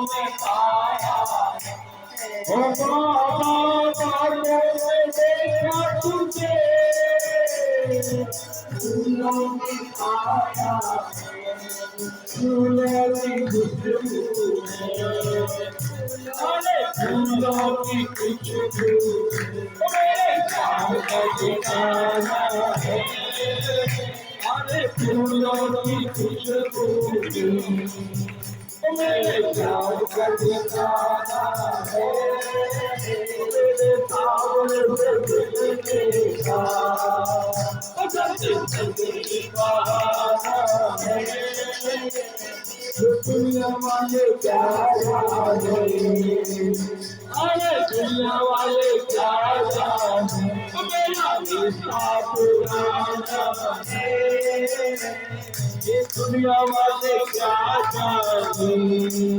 में पाया ओ बाबा बातों में देखा तुझे फूलों में पाया फूलों की खुशबू अरे फूलों की खुशबू मेरे प्यार का ठिकाना है अरे फूलों की खुशबू मेरे प्यार का ठिकाना है मेरे सावरे से दिल के साथ जिंदगी बहाना है दुनिया वाले क्या जाने अरे दुनिया वाले क्या जाने मेरा रिश्ता पुराना है ये दुनिया वाले क्या जाने।